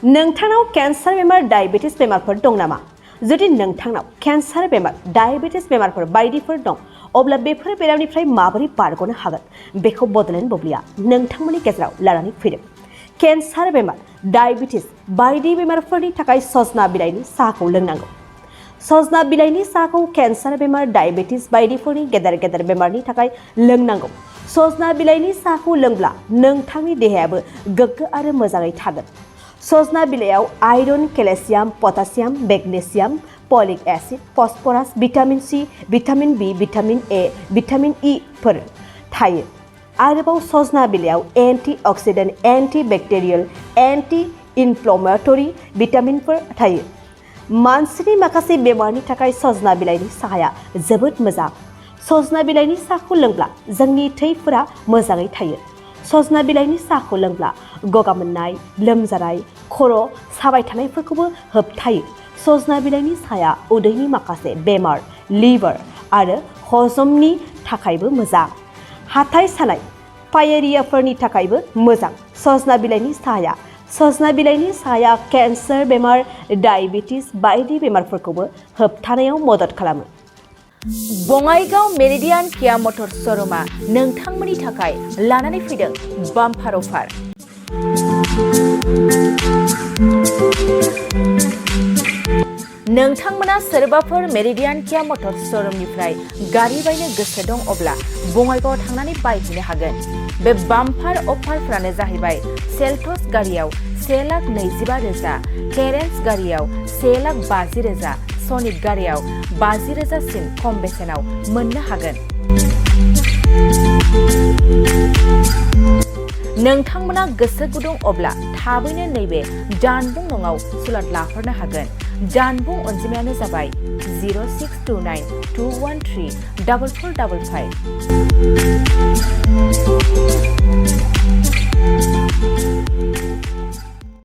नोंथांनाव कैंसर बेमार डायबिटिस बेमारफोर दं नामा? जुदि नोंथांनाव कैंसर बेमार डायबिटिस बेमारफोर बायदिफोर दं अब्ला बेफोर बेरामनिफ्राय माबोरै बारग'नो हागोन बेखौ बड'लेण्ड बुब्लिया नोंथांमोननि गेजेराव लानानै फैदों। कैंसर बेमार डायबिटिस बायदि बेमारफोरनि थाखाय सजना बिलाइनि साहाखौ लोंनांगौ। सजना बिलाइनि साहाखौ कैंसर बेमार डायबिटिस बायदिफोरनि गेदेर गेदेर बेमारनि थाखाय लोंनांगौ। सजना बिलाइनि साहाखौ लोंब्ला नोंथांनि देहायाबो गोग्गो आरो मोजाङै थागोन। सजना बिलाइयाव iron, calcium, potassium, magnesium, folic acid, phosphorus, vitamin C, vitamin B, vitamin A, vitamin E फोर थायो। आरोबाव सजना बिलाइयाव anti oxidant, anti bacterial, anti inflammatory विटामिनफोर थायो। मानसिनि माखासे बेमारनि थाखाय सजना बिलाइनि साहाया जोबोद मोजां। सजना बिलाइनि साहाखौ लोंब्ला जोंनि थैफोरा मोजाङै थायो। सजना बिलाइनि साहाखौ लोंब्ला गगा मोननाय, लोमजानाय, खर' साबाय थानायफोरखौबो होबथायो। सजना बिलाइनि साहाया उदैनि माखासे बेमार, लिभार आरो हजमनि थाखायबो मोजां। हाथाइ सानाय, पायरियाफोरनि थाखायबो मोजां। सजना बिलाइनि साहाया कैंसर बेमार, डायबिटिस बायदि बेमारफोरखौबो होबथानायाव मदद खालामो। बङाइगाव मेरिडियान किया मटर श'रुमआ नोंथांमोननि थाखाय लानानै फैदों बाम्पार अफार। नोंथांमोना सोरबाफोर मेरिडियान किया मटर श'रुमनिफ्राय गारि बायनो गोसो दं अब्ला बङाइगावआव थांनानै बायहैनो हागोन। बे बाम्पार अफारफ्रानो जाहैबाय सेल्टस गारियाव 1,25,000, केरेन्स गारियाव 1,50,000, सनिक गारियाव 50,000 सिम खम बेसेनाव मोननो हागोन। नोंथांमोना गोसो गुदुं अब्ला थाबैनो नैबे जानबुं नङाव सुलाद लाहरनो हागोन। जानबुं अनजिमायानो जाबाय 0629 213 4455।